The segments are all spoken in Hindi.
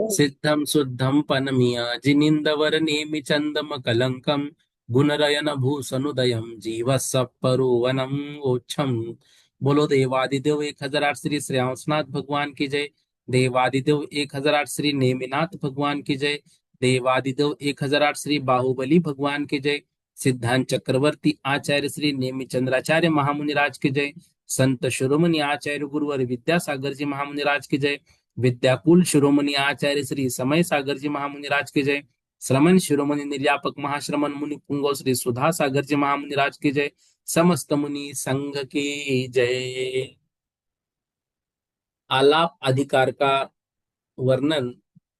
सिद्धं शुद्धं पनमिया जिनिंदवर नेमि चंदम कलंकम गुणरयन भूषणुदयम जीवः परुवनम ओच्छम। बोलो देवादिदेव 1008 श्री श्रेयांसनाथ भगवान की जय। देवादिदेव 1008 श्री नेमिनाथ भगवान की जय। देवादिदेव 1008 श्री बाहुबली भगवान की जय। सिद्धांत चक्रवर्ती आचार्य श्री नेमि चंद्राचार्य महामुनिराज की जय। संत शिरोमणि आचार्य गुरुवर विद्यासागर जी महामुनिराज की जय। विद्याकुल शिरोमणि आचार्य श्री समय सागर जी महामुनिराज की जय। श्रमण शिरोमणि निर्यापक महाश्रमण मुनि पुंगव श्री सुधा सागर जी महामुनिराज की जय। समस्त मुनि संघ की जय। आलाप अधिकार का वर्णन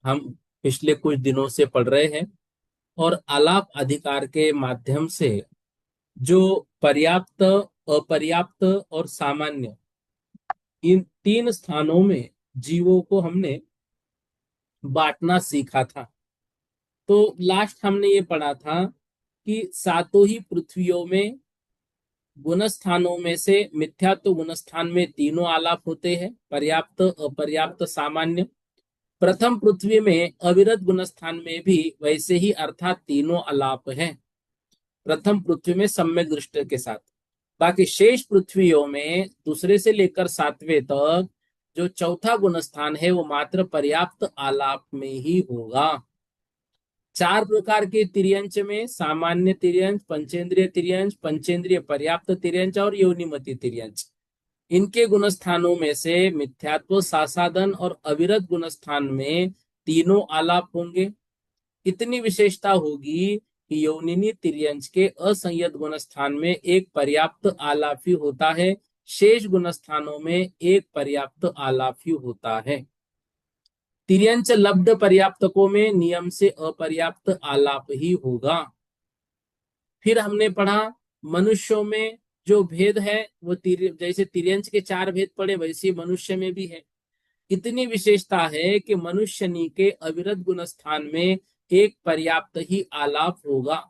हम पिछले कुछ दिनों से पढ़ रहे हैं और आलाप अधिकार के माध्यम से जो पर्याप्त, अपर्याप्त और सामान्य, इन तीन स्थानों में जीवों को हमने बांटना सीखा था। तो लास्ट हमने ये पढ़ा था कि सातों ही पृथ्वियों में गुण स्थानों में से मिथ्यात्व गुण स्थान में तीनों आलाप होते हैं, पर्याप्त, अपर्याप्त, सामान्य। प्रथम पृथ्वी में अविरत गुण स्थान में भी वैसे ही, अर्थात तीनों आलाप हैं प्रथम पृथ्वी में सम्यक दृष्टि के साथ। बाकी शेष पृथ्वियों में दूसरे से लेकर सातवें तक जो चौथा गुण स्थान है वो मात्र पर्याप्त आलाप में ही होगा। चार प्रकार के तिर्यंच में सामान्य तिर्यंच, पंचेंद्रिय तिर्यंच, पंचेंद्रिय पर्याप्त तिर्यंच और योनिमति तिर्यंच। इनके गुणस्थानों में से मिथ्यात्व, सासादन और अविरत गुणस्थान में तीनों आलाप होंगे। इतनी विशेषता होगी कि योनिनी तिर्यंच के असंयत गुणस्थान में एक पर्याप्त आलापी होता है, शेष गुणस्थानों में एक पर्याप्त आलापी होता है। तिर्यंच लब्ध पर्याप्तकों में नियम से अपर्याप्त आलाप ही होगा। फिर हमने पढ़ा मनुष्यों में जो भेद है वो जैसे तिर्यंच के चार भेद पड़े वैसे मनुष्य में भी है। इतनी विशेषता है कि मनुष्यनी के अविरत गुण स्थान में एक पर्याप्त ही आलाप होगा।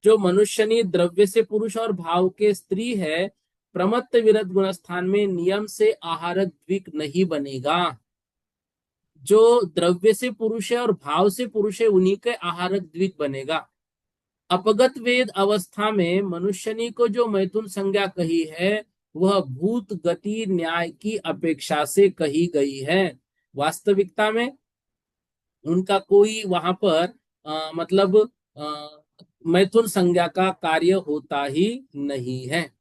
जो मनुष्यनी द्रव्य से पुरुष और भाव के स्त्री है, प्रमत्त विरत गुण स्थान में नियम से आहारक द्विक नहीं बनेगा। जो द्रव्य से पुरुष है और भाव से पुरुष है उन्हीं के आहारक द्विक बनेगा। अपगत वेद अवस्था में मनुष्यनी को जो मैथुन संज्ञा कही है वह भूत गति न्याय की अपेक्षा से कही गई है। वास्तविकता में उनका कोई वहां पर मतलब मैथुन संज्ञा का कार्य होता ही नहीं है।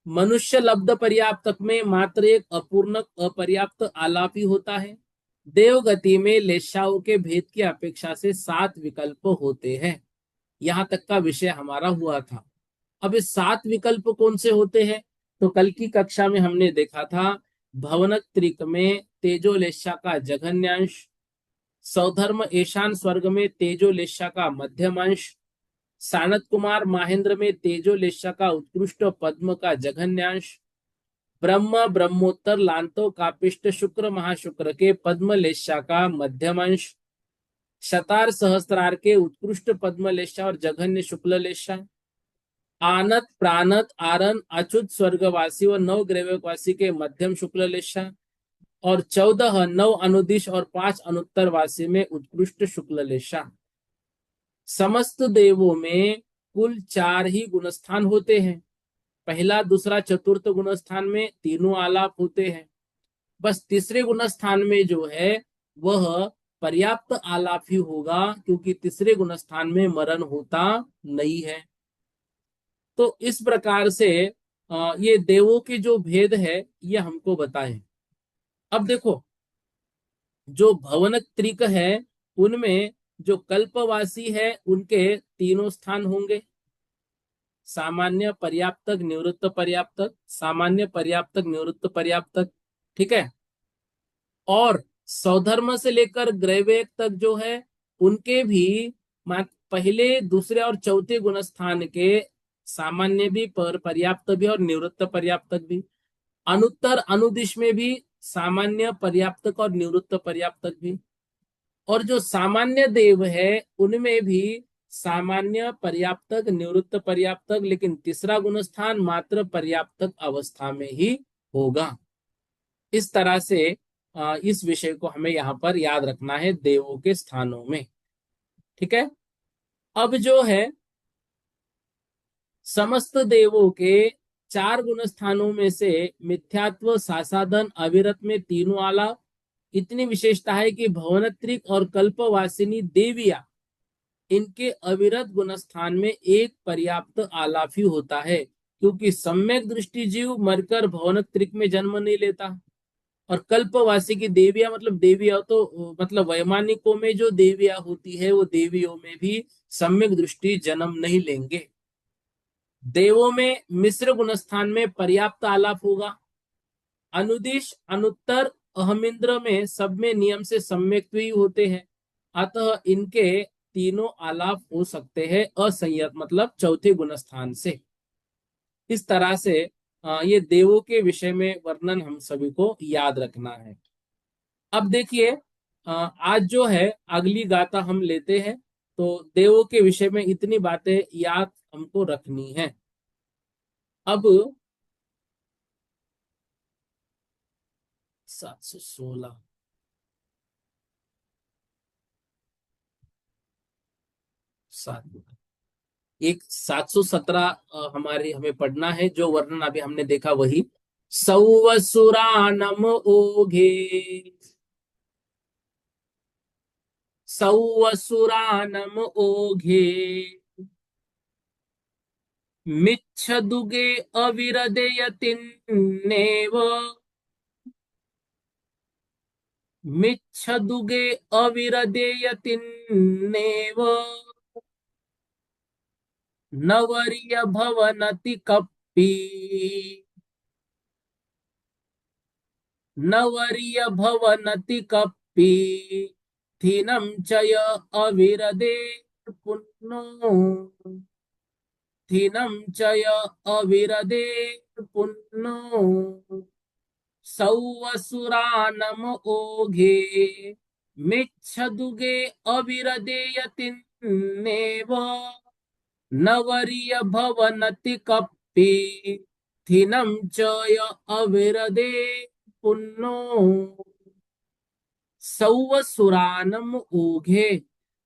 मनुष्य लब्ध पर्याप्तक में मात्र एक अपूर्ण अपर्याप्त आलापी होता है। देवगति में लेशाओं के भेद की अपेक्षा से 7 विकल्प होते हैं। यहां तक का विषय हमारा हुआ था। अब इस 7 विकल्प कौन से होते हैं? तो कल की कक्षा में हमने देखा था भवनक त्रिक में तेजोलेशा का जघन्यांश, सौधर्म ईशान स्वर्ग में तेजोलेशा का मध्यमांश, सानत कुमार महेंद्र में तेजोलेशा का उत्कृष्ट पद्म का जघन्यांश, ब्रह्म ब्रह्मोत्तर लांतो कापिष्ट शुक्र महाशुक्र के पद्मलेशा का मध्यमांश, शतार सहस्त्रार के उत्कृष्ट पद्मलेशा और जघन्य शुक्ललेशा, आनत प्राणत आरन अच्युत स्वर्गवासी व नव ग्रैवकवासी के मध्यम शुक्ललेशा और 14 नव अनुदिश और 5 अनुत्तरवासी में उत्कृष्ट शुक्ललेशा। समस्त देवों में कुल 4 ही गुणस्थान होते हैं। पहला, दूसरा, चतुर्थ गुणस्थान में तीनों आलाप होते हैं। बस तीसरे गुणस्थान में जो है वह पर्याप्त आलाप ही होगा, क्योंकि तीसरे गुणस्थान में मरण होता नहीं है। तो इस प्रकार से ये देवों के जो भेद है ये हमको बताए। अब देखो, जो भवनक त्रिक है उनमें जो कल्पवासी है उनके तीनों स्थान होंगे, सामान्य पर्याप्तक निवृत्त पर्याप्तक, सामान्य पर्याप्तक निवृत्त पर्याप्तक। ठीक है। और सौधर्म से लेकर ग्रैवेक तक जो है, उनके भी पहले दूसरे और चौथे गुण स्थान के सामान्य भी, पर पर्याप्त भी और निवृत्त पर्याप्तक भी। अनुत्तर अनुदिश में भी सामान्य पर्याप्तक और निवृत्त पर्याप्तक भी। और जो सामान्य देव है उनमें भी सामान्य पर्याप्तक निवृत्त पर्याप्तक, लेकिन तीसरा गुण स्थान मात्र पर्याप्तक अवस्था में ही होगा। इस तरह से इस विषय को हमें यहाँ पर याद रखना है देवों के स्थानों में। ठीक है। अब जो है समस्त देवों के चार गुण स्थानों में से मिथ्यात्व, सासाधन, अविरत में तीनों आलाप। इतनी विशेषता है कि भवनत्रिक और कल्पवासिनी देविया, इनके अविरत गुण स्थान में एक पर्याप्त आलाप ही होता है, क्योंकि सम्यक दृष्टि जीव मरकर भवनत्रिक में जन्म नहीं लेता। और कल्पवासी की देवियां, मतलब देवियां तो मतलब वैमानिकों में जो देवियां होती है वो देवियों में भी सम्यक दृष्टि जन्म नहीं लेंगे। देवों में मिश्र गुणस्थान में पर्याप्त आलाप होगा। अनुदिश, अनुत्तर, अहमिंद्र में सब में नियम से सम्यक ही होते हैं। अतः इनके तीनों आलाप हो सकते हैं असंयत, मतलब चौथे गुणस्थान से। इस तरह से ये देवों के विषय में वर्णन हम सभी को याद रखना है। अब देखिए, आज जो है अगली गाथा हम लेते हैं। तो देवों के विषय में इतनी बातें याद हमको रखनी है। अब 716, सात, एक 717 हमारे हमें पढ़ना है। जो वर्णन अभी हमने देखा वही। सौवसुरानम ओघे, सौवसुरानम ओघे, मिच्छदुगे अविरदयतिन्नेव, मिच्छदुगे अविरदेयतिन्नेव, नवर्य भवनति कप्पी, नवर्य भवनति कप्पी, थीनं चय अविरदे पुन्नो, थीनं चय अविरदे पुन्नो, सौवसुरानम ओघे, मिच्छदुगे अविरदेयतिन्नेव, नवर्य भवनति कप्पी, थिनं च य अविरदे पुन्नो, सौवसुरानम ओघे।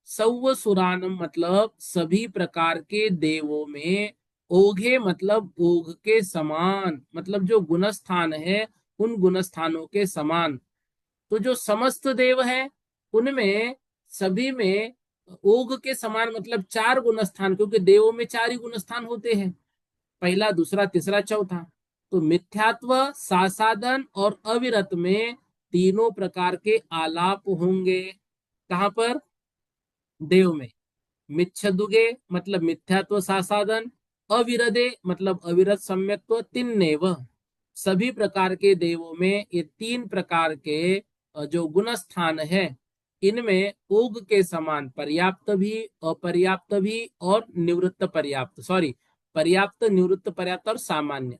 सौवसुरानम मतलब सभी प्रकार के देवों में, ओघे मतलब ओघ के समान, मतलब जो गुणस्थान है उन गुणस्थानों के समान। तो जो समस्त देव है उनमें सभी में ओघ के समान, मतलब चार गुणस्थान, क्योंकि देवों में चार ही गुणस्थान होते हैं, पहला, दूसरा, तीसरा, चौथा। तो मिथ्यात्व, सासादन और अविरत में तीनों प्रकार के आलाप होंगे। कहां पर? देव में। मिच्छदुगे मतलब मिथ्यात्व सासादन, अविरदे मतलब अविरत सम्यक्त्व, तिन्नेव सभी प्रकार के देवों में ये तीन प्रकार के जो गुण स्थान है, इनमें ओग के समान पर्याप्त भी, अपर्याप्त भी और निवृत्त पर्याप्त, सॉरी, पर्याप्त, निवृत्त पर्याप्त और सामान्य।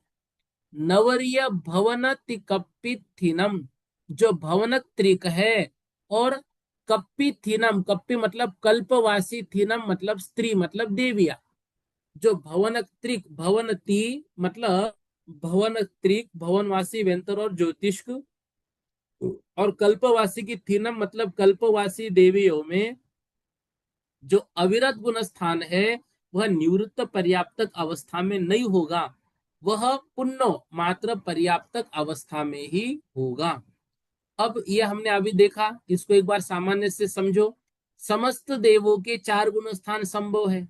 नवरीय भवन तिकप्पिथिनम, जो भवन त्रिक है, और कप्पी थीनम, कप्पी मतलब कल्पवासी, थीनम मतलब स्त्री, मतलब देविया। जो भवन त्रिक, भवन ती मतलब भवन त्रिक, भवनवासी, वेंतर और ज्योतिष्क, और कल्पवासी की थीनम मतलब कल्पवासी देवियों में जो अविरत गुण स्थान है वह निवृत्त पर्याप्तक अवस्था में नहीं होगा, वह पुण्य मात्र पर्याप्तक अवस्था में ही होगा। अब ये हमने अभी देखा, इसको एक बार सामान्य से समझो। समस्त देवों के चार गुण स्थान संभव है,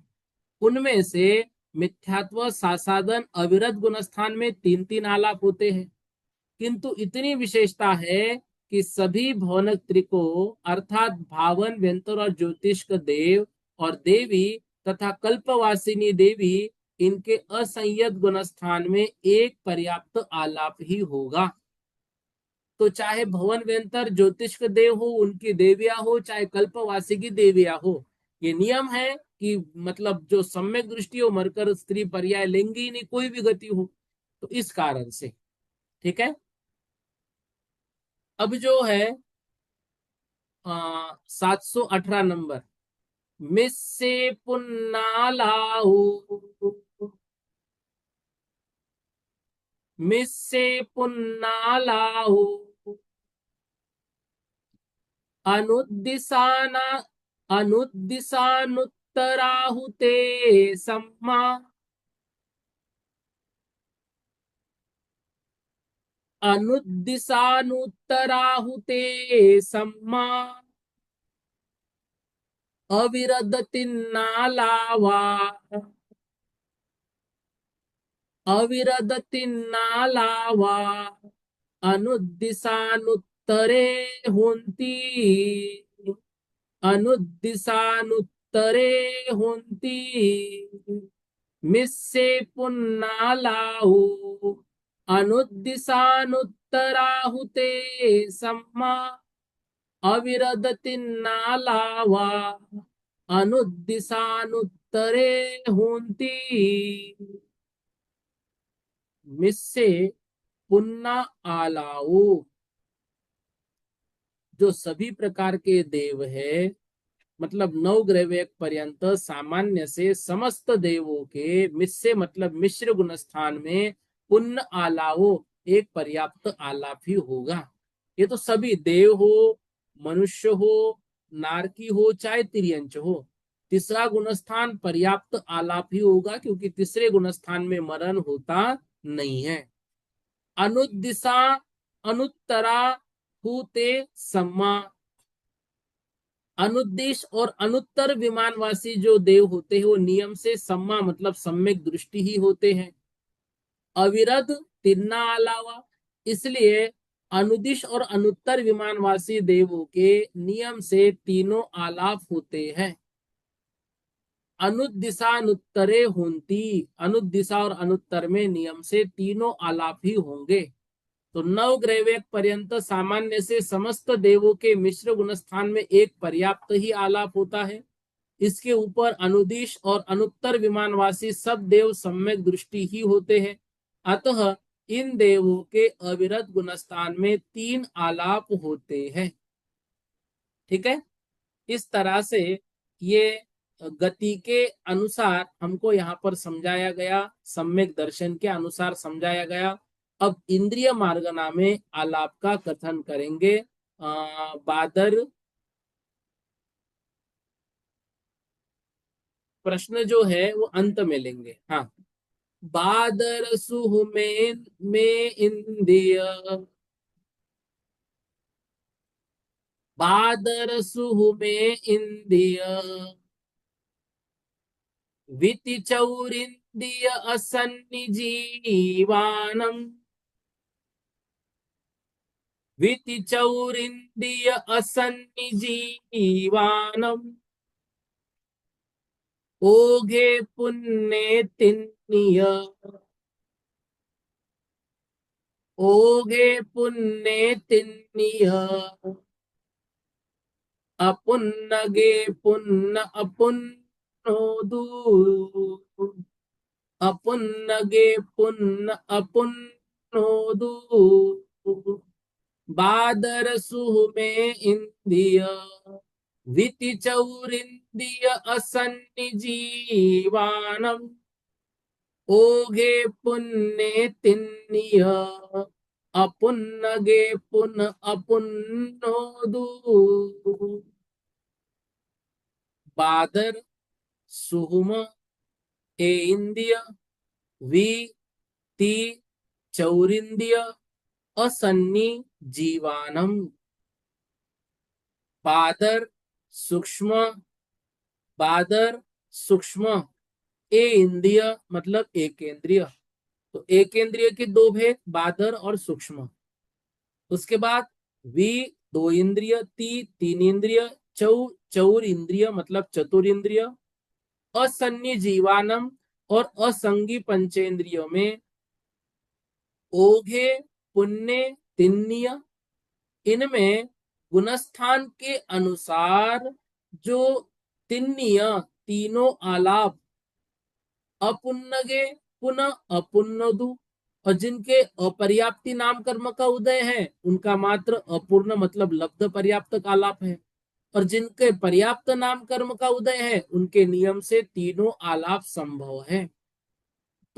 उनमें से मिथ्यात्व, सासादन, अविरत गुण स्थान में तीन तीन आलाप होते हैं। किंतु इतनी विशेषता है कि सभी भौनक त्रिको अर्थात भावन, व्यंतर और ज्योतिष्क देव और देवी तथा कल्पवासिनी देवी, इनके असंयत गुण स्थान में एक पर्याप्त आलाप ही होगा। तो चाहे भवन वेंतर ज्योतिष के देव हो, उनकी देविया हो, चाहे कल्पवासी की देविया हो, ये नियम है कि मतलब जो सम्यक दृष्टि हो, मरकर स्त्री पर्याय लेंगी ही नहीं, कोई भी गति हो। तो इस कारण से, ठीक है। अब जो है 718 नंबर, मिस्से पुन्नालाहू, मिस्से पुन्नालाहू, अनुद्दिशाना, अनुद्दिशानुत्तराहुते सम्मा, अनुद्दिशानुत्तराहुते सम्मा, अविरदतिन्नालावा, अविरदतिन्नालावा, अनुद्दिशानुत्तरे हुन्ति, अनुद्दिशानुत्तरे हुन्ति, मिस्से पुन्नालाहु, अनुद्दिशानुत्तराहुते सम्मा, अविरदतिन्नालावा, अनुद्दिशानुत्तरे हुन्ति, मिस्से पुन्ना आलाओ। जो सभी प्रकार के देव है, मतलब नवग्रहवेक पर्यंत सामान्य से समस्त देवों के मिस्से मतलब मिश्र गुण स्थान में पुण्य आलाओ, एक पर्याप्त आलाप ही होगा। ये तो सभी देव हो, मनुष्य हो, नारकी हो, चाहे तिर्यंच हो, तीसरा गुणस्थान पर्याप्त आलाप ही होगा, क्योंकि तीसरे गुणस्थान में मरण होता नहीं है। अनुदिशा अनुत्तरा हुते सम्मा, अनुद्देश और अनुत्तर विमानवासी जो देव होते हैं वो नियम से सम्मा मतलब सम्यक दृष्टि ही होते हैं। अविरध तिन्ना अलावा, इसलिए अनुदिश और अनुत्तर विमानवासी देवों के नियम से तीनों आलाप होते हैं। अनुदिशानुत्तरे होंती, अनुदिशा और अनुत्तर में नियम से तीनों आलाप ही होंगे। तो नवग्रहवेक पर्यंत सामान्य से समस्त देवों के मिश्र गुणस्थान में एक पर्याप्त ही आलाप होता है। इसके ऊपर अनुदिश और अनुत्तर विमानवासी सब देव सम्यक दृष्टि ही होते हैं। अतः इन देवों के अविरत गुणस्थान में तीन आलाप होते हैं। ठीक है, इस तरह से ये गति के अनुसार हमको यहाँ पर समझाया गया, सम्यक दर्शन के अनुसार समझाया गया। अब इंद्रिय मार्गना में आलाप का कथन करेंगे। बादर प्रश्न जो है वो अंत में लेंगे। हाँ, बादर सुह में इंद्रिय, बादर सुह में इंद्रिय, विति चौरिंद्रिय असन्निजीवानम, विति चौरिंद्रिय असन्निजीवानम, ओघे पुण्य तिन्निय, ओघे पुण्य तिन्निय, अपुन्नगे पुन्न अपुन्नोदू, अपुन्नगे पुन्न अपुन्नोदू, बादर सुह में इंद्रिय, विति चौरिंद्रिय असन्निजीवानम, ओघे पुण्य तिन्निय, अपुन्नगे पुन अपुन्नोदू, बादर सुहुम ए इंद्रिय, वि ति चौरिंद्रिय असन्नि जीवानम, बादर सूक्ष्म, बादर सूक्ष्म, ए इंद्रिय मतलब एक इंद्रिय। तो एक इंद्रिय के दो भेद, बादर और सूक्ष्म। उसके बाद वी दो इंद्रिय, ती तीन इंद्रिय, चौ चौर इंद्रिय मतलब चतुर इंद्रिय, असन्नि जीवानम और असंगी पंचेंद्रियों में, ओघे पुण्य तिन्निय, इनमें गुणस्थान के अनुसार जो तिन्य तीनों आलाप अपुन्नगे पुनः अपुन्नदु, और जिनके अपर्याप्ति नाम कर्म का उदय है उनका मात्र अपूर्ण मतलब लब्ध पर्याप्त आलाप है, और जिनके पर्याप्त नाम कर्म का उदय है उनके नियम से तीनों आलाप संभव है।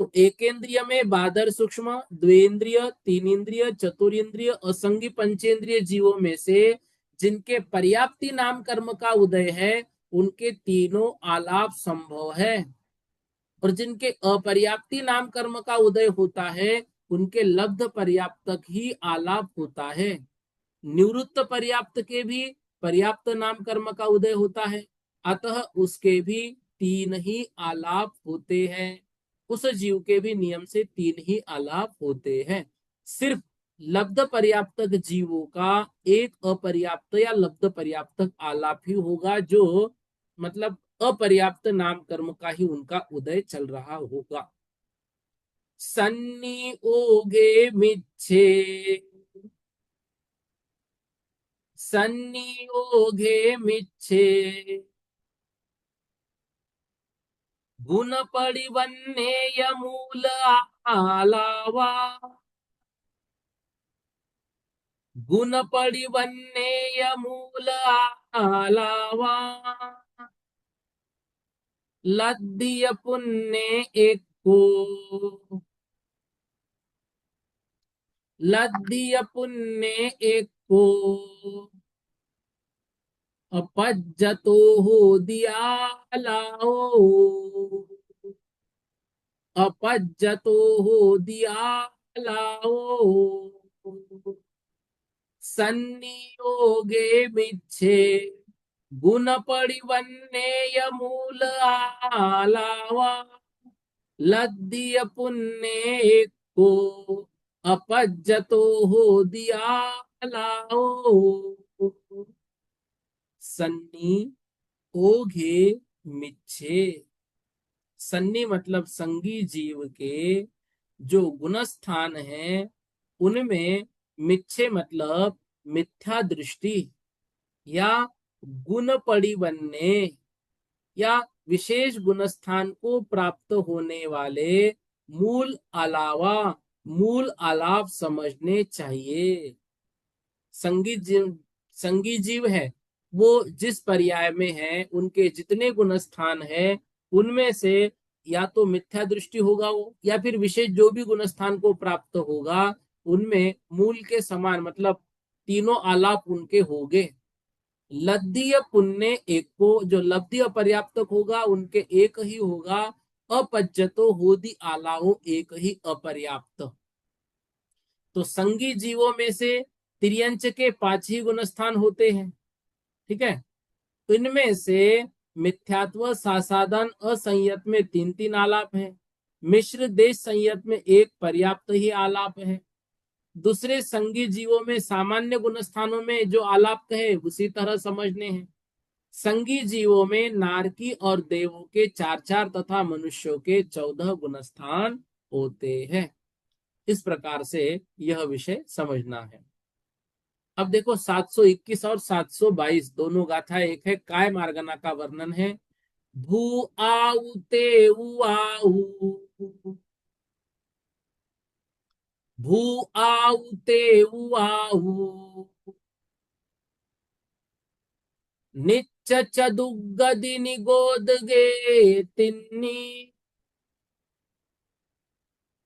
तो एकेंद्रिय में बादर सूक्ष्म, द्वेंद्रिय, तीन इंद्रिय, चतुरिंद्रिय, असंगी पंचेंद्रिय जीवों में से जिनके पर्याप्ति नाम कर्म का उदय है उनके तीनों आलाप संभव है, और जिनके अपर्याप्ति नाम कर्म का उदय होता है उनके लब्ध पर्याप्तक ही आलाप होता है। निवृत्त पर्याप्त के भी पर्याप्त नाम कर्म का उदय होता है, अतः उसके भी तीन ही आलाप होते हैं। उस जीव के भी नियम से तीन ही आलाप होते हैं। सिर्फ लब्ध पर्याप्तक जीवों का एक अपर्याप्त या लब्ध पर्याप्तक आलाप ही होगा, जो मतलब अपर्याप्त नाम कर्म का ही उनका उदय चल रहा होगा। सन्नी ओगे मिच्छे, सन्नियोगे मिच्छे, गुण परिवन्ने मूल आलावा, गुण परिवन्ने मूल आलावा, लद्दिय पुण्य एक को, लद्दिय पुण्य एक को, अपज्जतो हो दिया लाओ, अपज्जतो हो दिया लाओ, सन्नियोगे मिच्छे, गुण परिवन्ने मूल आलावा, लद्दिय पुण्य को, अपज्जतो हो दिया लाओ। सन्नी ओघे मिच्छे, सन्नी मतलब संगी जीव के जो गुणस्थान है उनमें मिच्छे मतलब मिथ्या दृष्टि या गुण पड़ी बनने या विशेष गुणस्थान को प्राप्त होने वाले मूल अलावा मूल आलाप समझने चाहिए। संगी जीव है वो जिस पर्याय में है उनके जितने गुणस्थान है उनमें से या तो मिथ्या दृष्टि होगा वो, या फिर विशेष जो भी गुणस्थान को प्राप्त होगा उनमें मूल के समान मतलब तीनों आलाप उनके होंगे। लब्धीय पुण्य एक को, जो लब्धि अपर्याप्तक होगा उनके एक ही होगा। अपज्जतो होदि आलाओ एक ही अपर्याप्त। तो संगी जीवों में से त्रियंच के 5 ही गुणस्थान होते हैं, ठीक है। इनमें से मिथ्यात्व सासाधन असंयत में 3-3 आलाप है, मिश्र देश संयत में एक पर्याप्त ही आलाप है। दूसरे संगी जीवों में सामान्य गुणस्थानों में जो आलाप कहे उसी तरह समझने हैं। संगी जीवों में नारकी और देवों के 4-4 तथा मनुष्यों के 14 गुणस्थान होते हैं। इस प्रकार से यह विषय समझना है। अब देखो 721 और 722 दोनों गाथा एक है। काय मार्गना का वर्णन है। भू आऊ ते आऊ, भू आऊ ते आऊ, निच्च चदुगदि निगोद गे तिन्नी,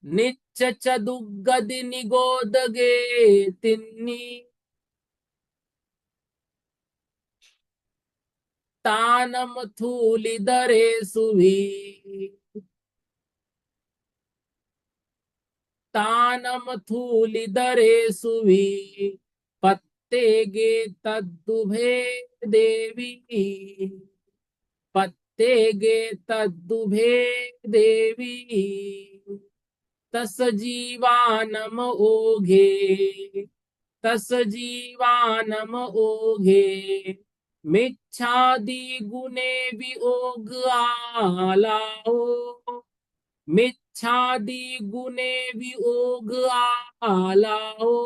निच्च चदुगदि निगोद गे तिन्नी, तानम थूलि दरे सुभी, तानम थूलि दरे सुभी, पत्ते गे तद्दुभे देवी, पत्ते गे तद्दुभे देवी, तस जीवानम ओघे, तस जीवानम ओघे, मिच्छादि गुणे वियोग आलाओ, मिच्छादि गुणे वियोग आलाओ,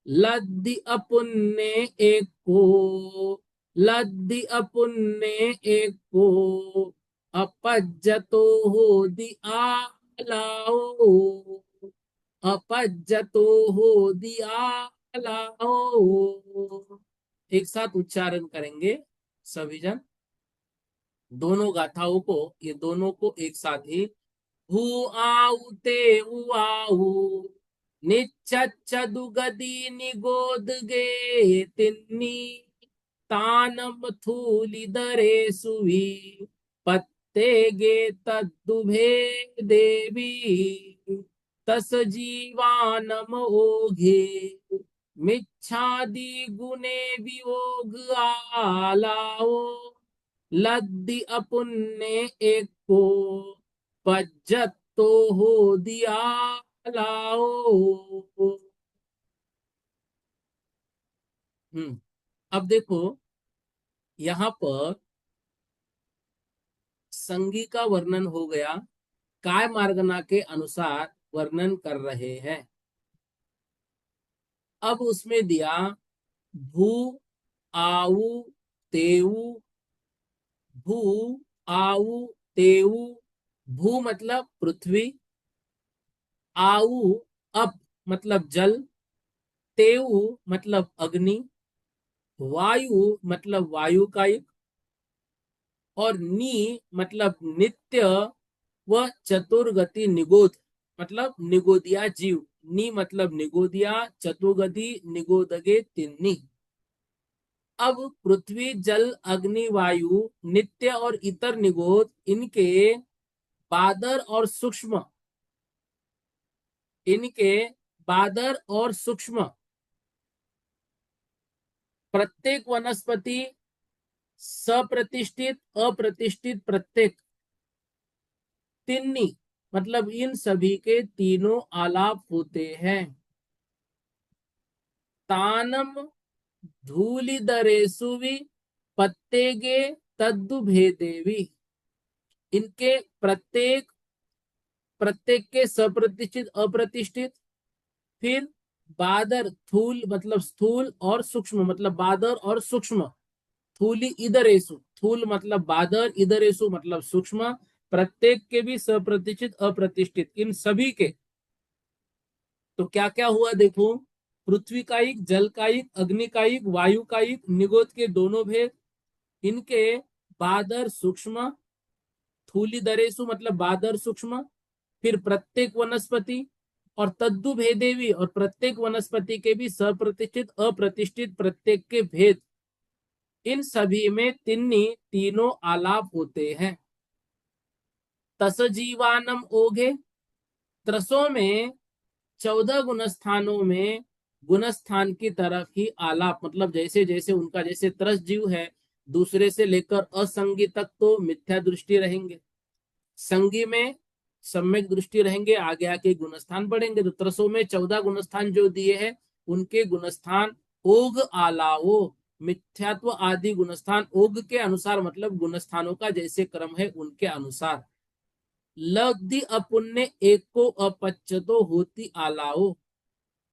लद्दि अपुन्ने एक को, लद्दि अपुन्ने एक को, अपज्जतो हो दि आलाओ, अपज्जतो हो दि आलाओ। एक साथ उच्चारण करेंगे सभी जन, दोनों गाथाओं को, ये दोनों को एक साथ ही। हु आउ ते आऊ, निच्चच्चदुगदी निगोदगे तिन्नी, तानम थूलिदरे सुवी, पत्तेगे तद्दुभे देवी, तस जीवानम ओघे, मिच्छादि गुणे वियोग आलाओ, लद्दि अपुन्ने एक को, पज्जतो हो दिया लाओ। अब देखो यहां पर संगी का वर्णन हो गया, काय मार्गना के अनुसार वर्णन कर रहे हैं। अब उसमें दिया भू आऊ तेऊ, भू आऊ तेऊ। भू मतलब पृथ्वी, आऊ अप मतलब जल, तेऊ मतलब अग्नि, वायु मतलब वायु का युग, और नी मतलब नित्य व चतुर्गति निगोद मतलब निगोदिया जीव। नी मतलब निगोदिया, चतुर्गति निगोदगे तिन्नी। अब पृथ्वी जल अग्नि वायु नित्य और इतर निगोद, इनके बादर और सूक्ष्म, इनके बादर और सूक्ष्म प्रत्येक वनस्पति, सप्रतिष्ठित अप्रतिष्ठित प्रत्येक, तिन्नी मतलब इन सभी के तीनों आलाप होते हैं। तानम धूलिदरेसुवि, पत्तेगे तद्दु भेदेवी। इनके प्रत्येक, प्रत्येक के सप्रतिष्ठित अप्रतिष्ठित, फिर बादर थूल मतलब स्थूल और सूक्ष्म मतलब बादर और सूक्ष्म, थूली इधरेसु, थूल मतलब बादर, इधरेसु मतलब सूक्ष्म, प्रत्येक के भी सप्रतिष्ठित अप्रतिष्ठित, इन सभी के। तो क्या क्या हुआ देखो, पृथ्वी का एक, जल का एक, अग्नि का एक, वायु का एक, निगोद के दोनों भेद, इनके बादर सूक्ष्म, थूली दरेसु मतलब बादर सूक्ष्म, फिर प्रत्येक वनस्पति, और तद्दु भेदेवी, और प्रत्येक वनस्पति के भी सप्रतिष्ठित अप्रतिष्ठित प्रत्येक के भेद, इन सभी में तिन्नी तीनों आलाप होते हैं। तस जीवानम ओघे, त्रसों में 14 गुणस्थानों में गुणस्थान की तरफ ही आलाप, मतलब जैसे जैसे उनका, जैसे त्रस जीव है दूसरे से लेकर असंगी तक तो मिथ्या दृष्टि रहेंगे, संगी में सम्यक दृष्टि रहेंगे, आगे आके गुणस्थान बढ़ेंगे। तो त्रसों में 14 गुणस्थान जो दिए हैं, उनके गुणस्थान ओघ आलाओ, मिथ्यात्व आदि गुणस्थान ओघ के अनुसार, मतलब गुणस्थानों का जैसे क्रम है उनके अनुसार। लब्धि अपुण्य एक को अपच्चतो होती आलाओ।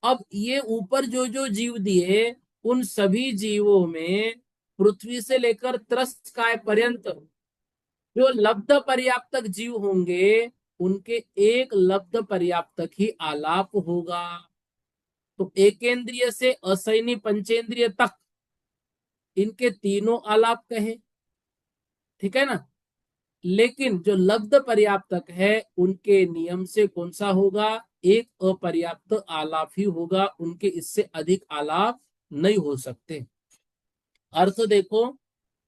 अब ये ऊपर जो जो जीव दिए, उन सभी जीवों में पृथ्वी से लेकर त्रस्त काय पर्यंत जो लब्ध पर्याप्तक जीव होंगे, उनके एक लब्ध पर्याप्तक ही आलाप होगा। तो एकेंद्रिय से असैनी पंचेंद्रिय तक इनके तीनों आलाप कहे, ठीक है ना। लेकिन जो लब्ध पर्याप्तक है, उनके नियम से कौन सा होगा, एक अपर्याप्त आलाप ही होगा, उनके इससे अधिक आलाप नहीं हो सकते। अर्थ देखो,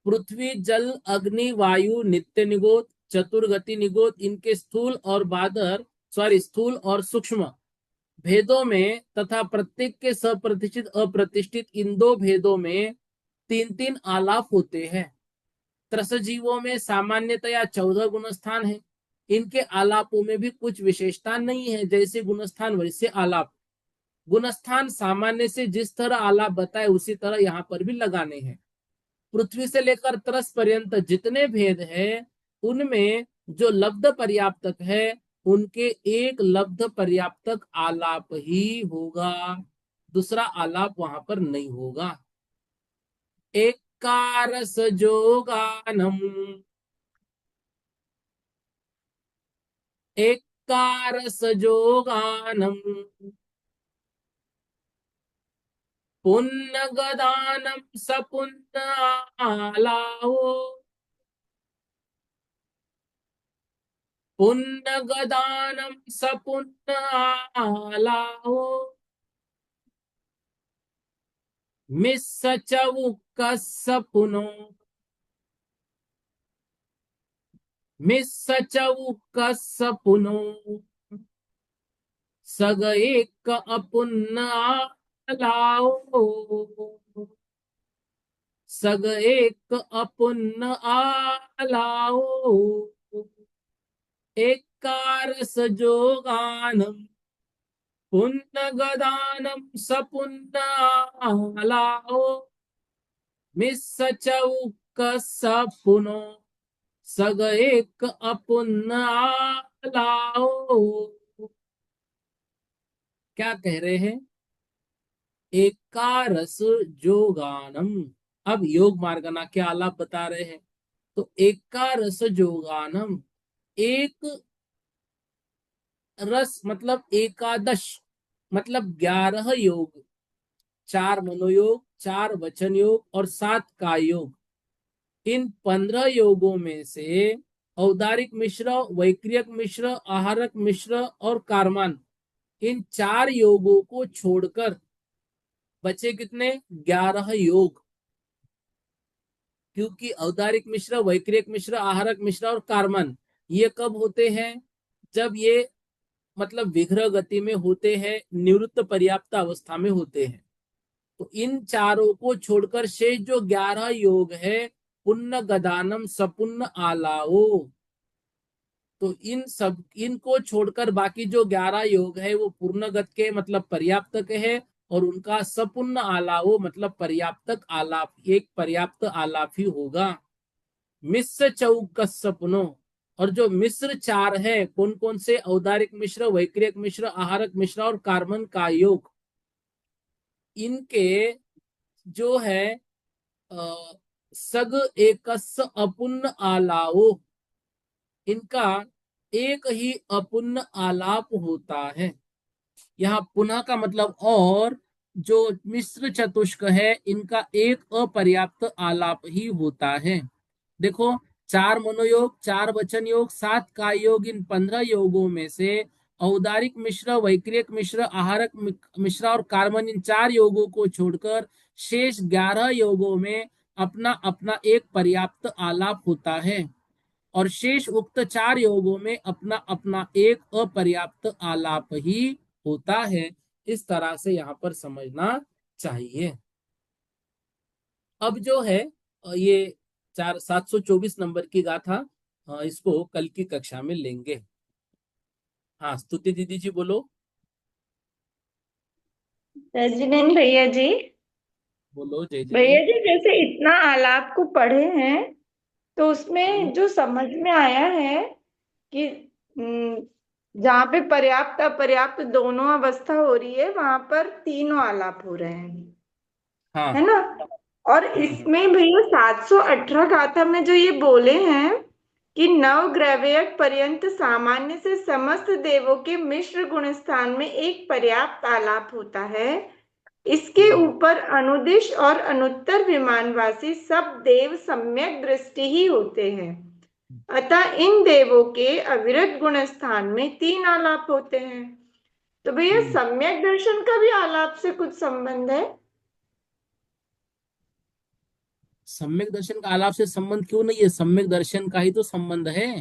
पृथ्वी जल अग्नि वायु नित्य निगोद, चतुर्गति निगोद, इनके स्थूल और बादर, सॉरी स्थूल और सूक्ष्म भेदों में तथा प्रत्येक के सप्रतिष्ठित अप्रतिष्ठित, इन दो भेदों में तीन तीन आलाप होते हैं। त्रस जीवों में सामान्यतया 14 गुणस्थान है, इनके आलापों में भी कुछ विशेषता नहीं है, जैसे गुणस्थान वैसे आलाप। गुणस्थान सामान्य से जिस तरह आलाप बताए उसी तरह यहाँ पर भी लगाने हैं। पृथ्वी से लेकर त्रस पर्यंत जितने भेद हैं, उनमें जो लब्ध पर्याप्तक है, उनके एक लब्ध पर्याप्तक आलाप ही होगा। दूसरा आलाप वहां पर नहीं होगा। एक कारस जो गानम, एक कारस जो गानम, पुण्य गदानम सपुण्य आलाओ, पुण्य गदानम सपुण्य आलाओ, मिस्स चौक सपुनो, मिस्स चौक सपुनो, सग एक अपुन आलाओ, सग एक अपुन आलाओ, एक कारस जो गानम, पुण्य गदानम सपुण्य आलाओ, मिस्स चौक सपुनो, सग एक अपुन आलाओ। क्या कह रहे हैं? एकारस जोगानम। अब योग मार्गना के आलाप बता रहे हैं। तो एकारस जोगानम, एक रस मतलब एकादश, मतलब 11 योग, 4 मनोयोग, 4 वचन योग और 7 काय योग। इन 15 योगों में से औदारिक मिश्र, वैक्रियक मिश्र, आहारक मिश्र और कारमान, इन 4 योगों को छोड़कर बचे कितने? 11 योग। क्योंकि औदारिक मिश्र, वैक्रियक मिश्र, आहारक मिश्र और कार्बन, ये कब होते हैं? जब ये मतलब विग्रह गति में होते हैं, निवृत्त पर्याप्त अवस्था में होते हैं। तो इन चारों को छोड़कर शेष जो 11 योग है, पुण्य गदानम सपुण्य आलाओ, तो इन सब, इनको छोड़कर बाकी जो 11 योग है वो पूर्णगत के मतलब पर्याप्त के है, और उनका सपुण्य आलाओ मतलब पर्याप्तक आलाप, एक पर्याप्त आलाप ही होगा। मिश्र चौक सपनो, और जो मिश्र 4 है, कौन कौन से? औदारिक मिश्र, वैक्रियक मिश्र, आहारक मिश्र और कार्बन का योग, इनके जो है सग एकस अपुण्य आलाओ, इनका एक ही अपुण्य आलाप होता है। यहाँ पुनः का मतलब और, जो मिश्र चतुष्क है इनका एक अपर्याप्त आलाप ही होता है। देखो, 4 मनोयोग, 4 वचन योग, 7 काय योग, इन 15 योगों में से औदारिक मिश्र, वैक्रियक मिश्र, आहारक मिश्र और कार्बन, इन 4 योगों को छोड़कर शेष 11 योगों में अपना अपना एक पर्याप्त आलाप होता है, और शेष उक्त 4 योगों में अपना अपना एक अपर्याप्त आलाप ही होता है। इस तरह से यहां पर समझना चाहिए। अब जो है ये 724 नंबर की गाथा, इसको कल की कक्षा में लेंगे। हाँ, स्तुति दीदी जी बोलो। जय जिनेन्द्र भैया जी। बोलो जय भैया जिनेन्द्र। जी, जैसे इतना आलाप को पढ़े हैं तो हम्म, उसमें जो समझ में आया है कि जहाँ पे पर्याप्त अपर्याप्त दोनों अवस्था हो रही है वहां पर तीनों आलाप हो रहे हैं, हाँ। है ना। और हम्म। इसमें भैया 718 गाथा में जो ये बोले हैं कि नव ग्रैवयक पर्यंत सामान्य से समस्त देवों के मिश्र गुण स्थान में एक पर्याप्त आलाप होता है, इसके हम्म। ऊपर अनुदिश और अनुत्तर विमानवासी सब देव सम्यक दृष्टि ही होते हैं। अतः इन देवों के अविरत गुण स्थान में तीन आलाप होते हैं। तो भैया हम्म। सम्यक दर्शन का भी आलाप से कुछ संबंध है? सम्यक दर्शन का आलाप से संबंध क्यों नहीं है? सम्यक दर्शन का ही तो संबंध है।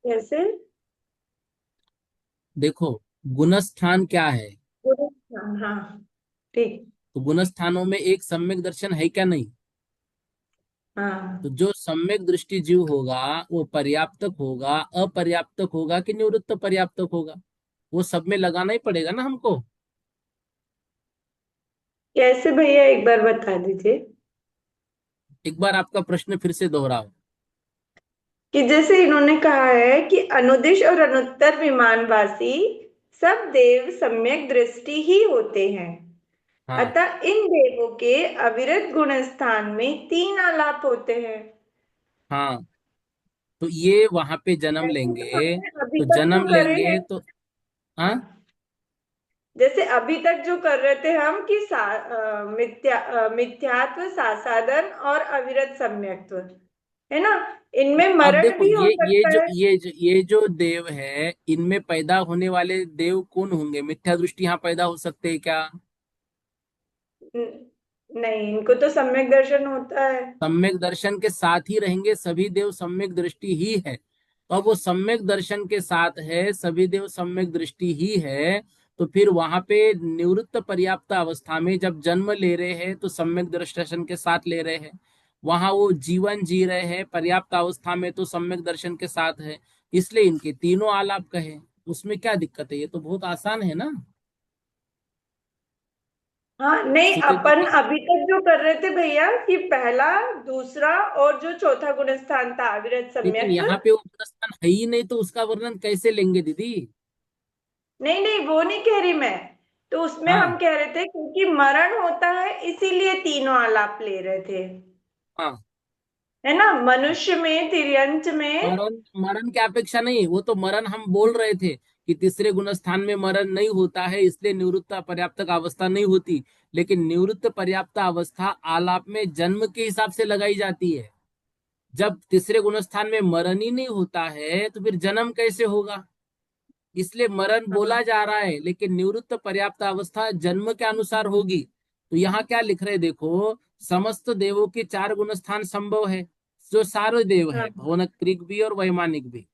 कैसे? देखो, गुणस्थान क्या है? हाँ हाँ, ठीक। तो गुणस्थानों में एक सम्यक दर्शन है क्या? नहीं। तो हाँ, जो सम्यक दृष्टि जीव होगा वो पर्याप्तक होगा, अपर्याप्तक होगा कि निवृत्त पर्याप्तक होगा? वो सब में लगाना ही पड़ेगा ना हमको। कैसे भैया एक बार बता दीजिए। एक बार आपका प्रश्न फिर से दोहराओ। कि जैसे इन्होंने कहा है कि अनुदिश और अनुत्तर विमानवासी सब देव सम्यक दृष्टि ही होते हैं। हाँ अतः इन देवों के अविरत गुण स्थान में तीन आलाप होते हैं। हाँ, तो ये वहां पे जन्म जैसे कि लेंगे। हमने अभी तो तक जो जन्म करे लेंगे हैं। तो हाँ। जैसे अभी तक जो कर रहे थे हम कि मिथ्यात्व, सासादन और अविरत सम्यक्त्व, है ना? तो इनमें अब मरण देखो, भी हो सकता है। ये जो देव है, इनमें पैदा होने वाले देव कौन होंगे? मिथ्या दृष्टि यहाँ पैदा हो सकते हैं क्या? नहीं, इनको तो सम्यक दर्शन होता है। सम्यक दर्शन के साथ ही रहेंगे, सभी देव सम्यक दृष्टि ही है। तो अब वो सम्यक दर्शन के साथ है, सभी देव सम्यक दृष्टि ही है। तो फिर वहां पे निवृत्त पर्याप्त अवस्था में जब जन्म ले रहे हैं तो सम्यक दर्शन के साथ ले रहे हैं। वहां वो जीवन जी रहे हैं पर्याप्त अवस्था में तो सम्यक दर्शन के साथ है। इसलिए इनके तीनों आलाप कहे। उसमें क्या दिक्कत है? ये तो बहुत आसान है ना। हाँ, नहीं, श्रुति अपन दीदी। अभी तक जो कर रहे थे भैया कि पहला, दूसरा और जो चौथा गुण स्थान था अविरत लेकिन सम्यक्त्व। यहाँ पे वो प्रस्थान है ही नहीं, तो उसका वर्णन कैसे लेंगे दीदी? नहीं नहीं, वो नहीं कह रही मैं। तो उसमें हाँ हम कह रहे थे क्योंकि मरण होता है इसीलिए तीनों आलाप ले रहे थे, हाँ। है ना? मनुष्य में, तिर्यंच में। मरण मरण की अपेक्षा नहीं, वो तो मरण हम बोल रहे थे कि तीसरे गुण स्थान में मरण नहीं होता है, इसलिए निवृत्त पर्याप्त अवस्था नहीं होती। लेकिन निवृत्त पर्याप्त अवस्था आलाप में जन्म के हिसाब से लगाई जाती है। जब तीसरे गुण स्थान में मरण ही नहीं होता है तो फिर जन्म कैसे होगा? इसलिए मरण हाँ बोला जा रहा है, लेकिन निवृत्त पर्याप्त अवस्था जन्म के अनुसार होगी। तो यहाँ क्या लिख रहे देखो, समस्त देवों के चार गुण स्थान संभव है। जो सारे देव है, हाँ भुवनक्रिक भी और वैमानिक भी,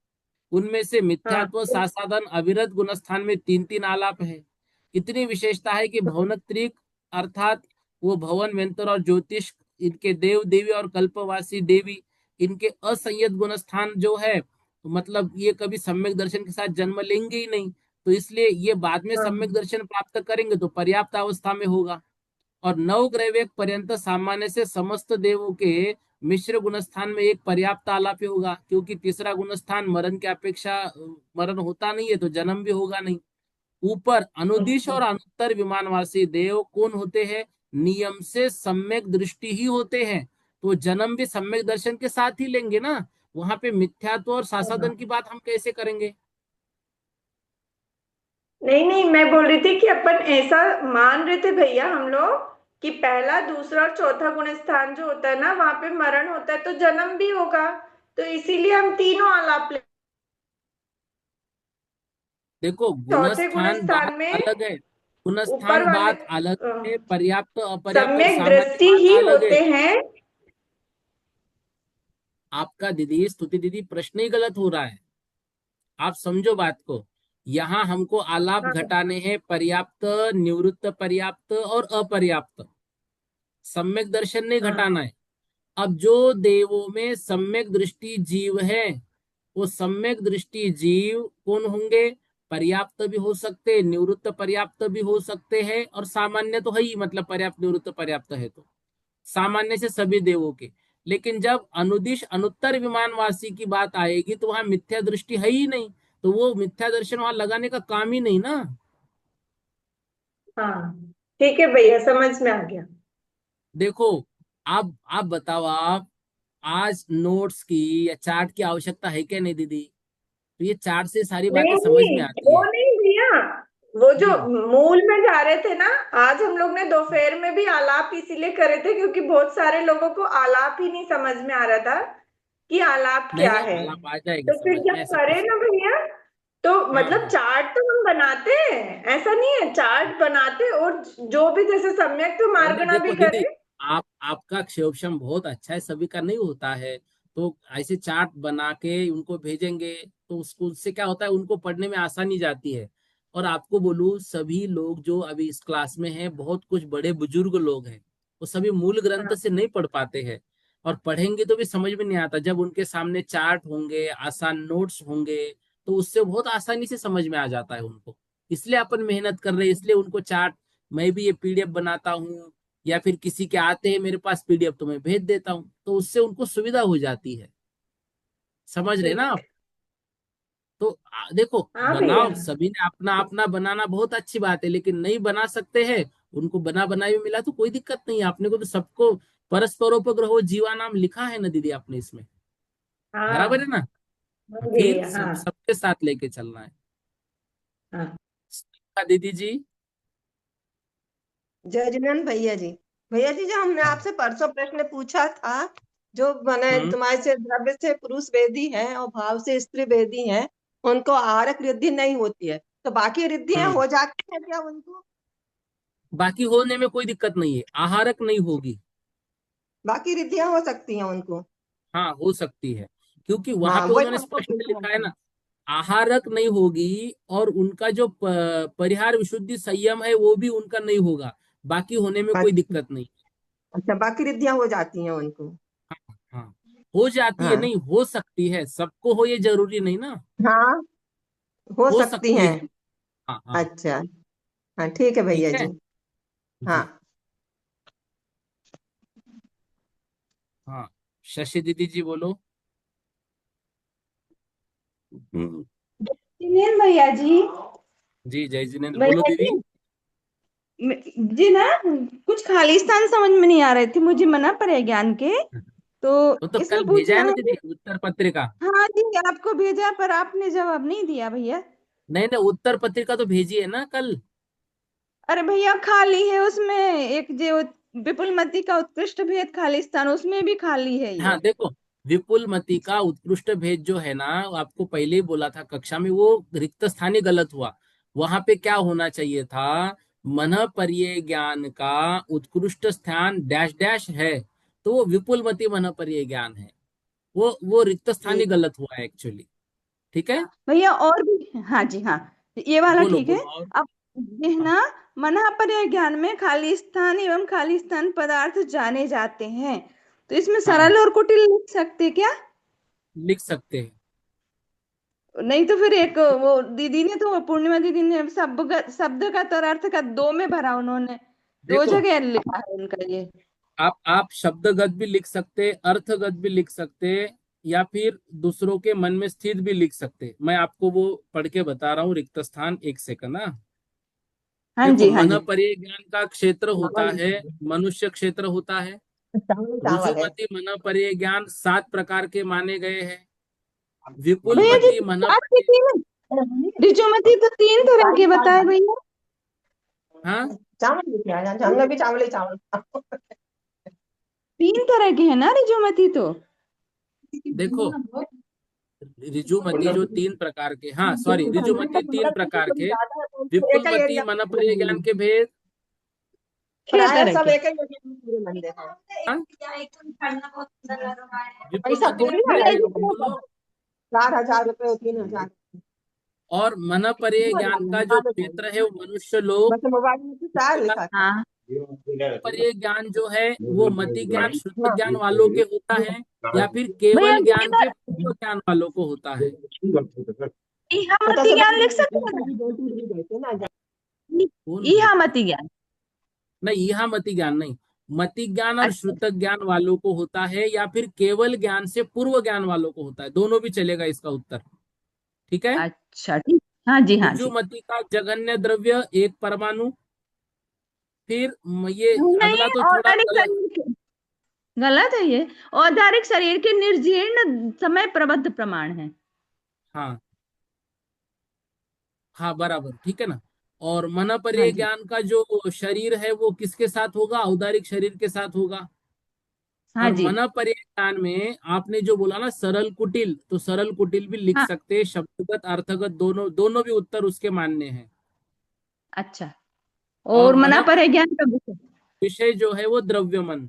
उनमें से हाँ। मिथ्यात्व, सासादन, अविरत गुण स्थान में तीन तीन आलाप है। इतनी विशेषता है कि भुवनक्रिक अर्थात वो भवन व्यंतर और ज्योतिष, इनके देव देवी और कल्पवासी देवी, इनके असंयत गुण स्थान जो है, तो मतलब ये कभी सम्यक दर्शन के साथ जन्म लेंगे ही नहीं। तो इसलिए ये बाद में सम्यक हाँ दर्शन प्राप्त करेंगे तो पर्याप्त अवस्था में होगा। और नौ ग्रैवेक पर्यंत सामान्य से समस्त देवों के मिश्र गुणस्थान में एक पर्याप्त आलाप होगा, क्योंकि तीसरा गुणस्थान मरण की अपेक्षा मरण होता नहीं है तो जन्म भी होगा नहीं। ऊपर अनुदिश अच्छा। और अनुत्तर विमानवासी देव कौन होते हैं? नियम से सम्यक दृष्टि ही होते हैं। तो जन्म भी सम्यक दर्शन के साथ ही लेंगे ना। वहां पे मिथ्यात्व और हाँ। सासादन की बात हम कैसे करेंगे? नहीं नहीं, मैं बोल रही थी कि अपन ऐसा मान रहे थे भैया हम लोग कि पहला, दूसरा और चौथा गुण स्थान जो होता है ना, वहां पे मरण होता है तो जन्म भी होगा। तो इसीलिए हम तीनों आलाप ले। देखो, चौथे गुण गुणस्थान बात स्थान में अलग है। ऊपर गुणस्थान वाले बात अलग है, पर्याप्त अपर्याप्त सम्यक सामान्य दृष्टि बात ही अलग है। होते हैं। आपका दीदी, स्तुति दीदी, प्रश्न ही गलत हो रहा है। आप समझो बात को। यहाँ हमको आलाप हाँ घटाने हैं, पर्याप्त, निवृत्त पर्याप्त और अपर्याप्त। सम्यक दर्शन नहीं हाँ घटाना है। अब जो देवों में सम्यक दृष्टि जीव है, वो सम्यक दृष्टि जीव कौन होंगे? पर्याप्त भी हो सकते हैं, निवृत्त पर्याप्त भी हो सकते हैं, और सामान्य तो है ही, मतलब पर्याप्त निवृत्त पर्याप्त है तो सामान्य से सभी देवों के। लेकिन जब अनुदिश अनुत्तर विमानवासी की बात आएगी तो वहां मिथ्या दृष्टि है ही नहीं। तो वो मिथ्या दर्शन वहां लगाने का काम ही नहीं ना। हाँ। ठीक है भैया, समझ में आ गया। देखो, आप बताओ, आप आज नोट्स की या चार्ट की आवश्यकता है क्या नहीं दीदी? तो ये चार्ट से सारी बातें नहीं समझ नहीं, में आती वो है। नहीं भैया। वो जो हम्म। मूल में जा रहे थे ना, आज हम लोग ने दोपहर में भी आलाप इसीलिए करे थे क्योंकि बहुत सारे लोगों को आलाप ही नहीं समझ में आ रहा था कि आलाप नहीं क्या नहीं, है। आलाप आ जाएगी तो फिर समझ में, जब ऐसा करे कुछ। ना भैया, तो हाँ मतलब हाँ। चार्ट तो हम बनाते हैं, ऐसा नहीं है, चार्ट बनाते और जो भी जैसे सम्यक तो नहीं नहीं, मार्गना भी देखो दीदी, करे। आपका क्षेपशम बहुत अच्छा है, सभी का नहीं होता है। तो ऐसे चार्ट बना के उनको भेजेंगे तो उसको, उससे क्या होता है, उनको पढ़ने में आसानी जाती है। और आपको बोलूं, सभी लोग जो अभी इस क्लास में हैं, बहुत कुछ बड़े बुजुर्ग लोग हैं, वो सभी मूल ग्रंथ हाँ से नहीं पढ़ पाते हैं। और पढ़ेंगे तो भी समझ में नहीं आता। जब उनके सामने चार्ट होंगे, आसान नोट्स होंगे, तो उससे बहुत आसानी से समझ में आ जाता है उनको। इसलिए अपन मेहनत कर रहे हैं, इसलिए उनको चार्ट, मैं भी ये पीडीएफ बनाता हूँ, या फिर किसी के आते हैं मेरे पास पीडीएफ तो मैं भेज देता हूँ, तो उससे उनको सुविधा हो जाती है। समझ रहे ना आप? ठीक। तो देखो, हाँ भैया। बनाओ, सभी ने अपना अपना बनाना बहुत अच्छी बात है, लेकिन नहीं बना सकते हैं, उनको बना बनाई में मिला तो कोई दिक्कत नहीं है। आपने को तो सबको परस्परोपग्रहो जीवा नाम लिखा है ना दीदी आपने इसमें, बराबर है हाँ। ना? हाँ जी फिर भैया। सब हाँ। सबके साथ लेके चलना है। हाँ। दीदी जी। जय जिनेन्द्र भैया जी। भैया जी, जो हमने हाँ। आपसे परसों प्रश्न पूछा था, जो माने हम्म। तुम्हारे से द्रव्य से पुरुष वेदी है और भाव से स्त्री वेदी है, उनको आहारक रिद्धि नहीं होती है, तो बाकी रिद्धियां हम्म। हो जाती है क्या उनको? बाकी होने में कोई दिक्कत नहीं है, आहारक नहीं होगी। बाकी रिद्धियां हो सकती हैं उनको? हाँ, हो सकती है, क्योंकि वहां हाँ, पे वही उन्होंने हमको स्पष्ट पूछना लिखा है था। ना, आहारक नहीं होगी, और उनका जो परिहार विशुद्धि संयम है वो भी उनका नहीं होगा। बाकी होने में कोई अच्छा। दिक्कत नहीं। अच्छा, बाकी रिद्धियां हो जाती हैं उनको? हाँ, हो जाती है, हाँ। नहीं हो सकती है, सबको हो ये जरूरी नहीं ना। हाँ, हो हो सकती सकती हैं। है। हाँ हाँ। अच्छा। हाँ, ठीक है ठीक भैया है जी। हाँ। जी। हाँ, शशि दीदी जी बोलो। हम्म। जिनेन भैया जी। जी जय जिनेन्द्र, बोलो भैया दीदी। जी, जी ना, कुछ खालिस्तान समझ में नहीं आ रहे थे मुझे, मना पड़े ज्ञान के। तो तो कल इसमें भेजा है पूछना ना है। दीदी उत्तर पत्रिका। हाँ जी, आपको भेजा पर आपने जवाब नहीं दिया भैया। नहीं नहीं, उत्तर पत्रिका तो भेजी है ना कल। अरे भैया, खाली है उसमें, एक जो विपुलमती का उत्कृष्ट भेद खालिस्तान, उसमें भी खाली है हाँ ये। देखो, विपुल मति का उत्कृष्ट भेद जो है ना, वो आपको पहले ही बोला था कक्षा में, वो रिक्त स्थान ही गलत हुआ। वहां पे क्या होना चाहिए था, मन पर्ये ज्ञान का उत्कृष्ट स्थान डैश डैश है, तो वो विपुल मति मन पर्ये ज्ञान है। वो रिक्त स्थान ही ठीक। गलत हुआ है एक्चुअली। ठीक है। भैया और भी, हाँ जी हाँ, ये वाला बोलो ठीक है। बोलो और। अब ये हाँ, ना, मनापर्य ज्ञान में खालिस्तान एवं खालिस्तान पदार्थ जाने जाते हैं, तो इसमें हाँ, सरल और कुटिल लिख सकते क्या? लिख सकते हैं। नहीं तो फिर एक वो दीदी ने, तो पूर्णिमा दीदी ने शब्द का और अर्थ का दो में भरा उन्होंने, दो देखो, जगह लिखा है उनका ये। आप शब्दगत भी लिख सकते, अर्थगत भी लिख सकते, या फिर दूसरों के मन में स्थित भी लिख सकते। मैं आपको वो पढ़ के बता रहा हूँ, रिक्त स्थान, एक सेकंड ना। हाँ देखो, जी हाँ मन जी। पर्य ज्ञान का क्षेत्र होता चावल है, मनुष्य क्षेत्र होता है। चावल चावल है। रुजुमति मन पर्य ज्ञान 7 प्रकार के माने गए हैं। भैया जी, विपुलमति मन आज के पर्य। तीन ऋजुमती तो तीन तरह के बताए भैया। हाँ, चावल लेके आया, हमने भी चावल ही चावल तीन तरह के है ना ऋजुमती तो। देखो, ऋजुमति जो 3 प्रकार के, हाँ सॉरी, ऋजुमति 3 प्रकार के, एक ही विपुलमति एरिया मन पर्य ज्ञान के भेद। छह प्राय तरह सब के। एक ही एरिया में पूरे मंदिर हैं। हाँ, पैसा विपुलमति थोड़ी मन ना भैया पर्य जी लगेगा, ज्ञान तो, बोलो। 4,000 रुपए 3,000? और मन पर्य ज्ञान का जो क्षेत्र है वो मनुष्य लोग। बस मोबाइल में तो चार उसके बाद लिखा था। हाँ, पर्य ज्ञान जो है वो मति ज्ञान शुद्ध हाँ। ज्ञान वालों के होता है, या फिर भैया केवल ज्ञान के इधर पूर्व ज्ञान वालों को होता है। पता इहामती सब ज्ञान लिख सकते हैं दो टूट भी गए थे ना। कौन बोल रहा है? इहामती ज्ञान। नहीं, यह मति ज्ञान नहीं। मति ज्ञान और अच्छा। श्रुत ज्ञान वालों को होता है, या फिर केवल ज्ञान से पूर्व ज्ञान वालों को होता है, दोनों भी चलेगा इसका उत्तर। ठीक है। अच्छा ठीक, हाँ जी हाँ जी। ऋजुमति का जघन्य द्रव्य एक परमाणु। फिर ये नहीं, अगला तो थोड़ा औदारिक गलत। शरीर के, गलत है ये। औदारिक शरीर के निर्जीर्ण समय प्रबद्ध प्रमाण है। हाँ हाँ, बराबर, ठीक है ना। और मन हाँ पर्य जी ज्ञान का जो शरीर है वो किसके साथ होगा, औदारिक शरीर के साथ होगा। हाँ और जी। मन पर्य ज्ञान में आपने जो बोला ना सरल कुटिल, तो सरल कुटिल भी लिख हाँ। सकते हैं, शब्दगत अर्थगत दोनों दोनों भी उत्तर उसके मान्य हैं। अच्छा, और और मना मन पर है ज्ञान का विषय। विषय जो है वो द्रव्यमन।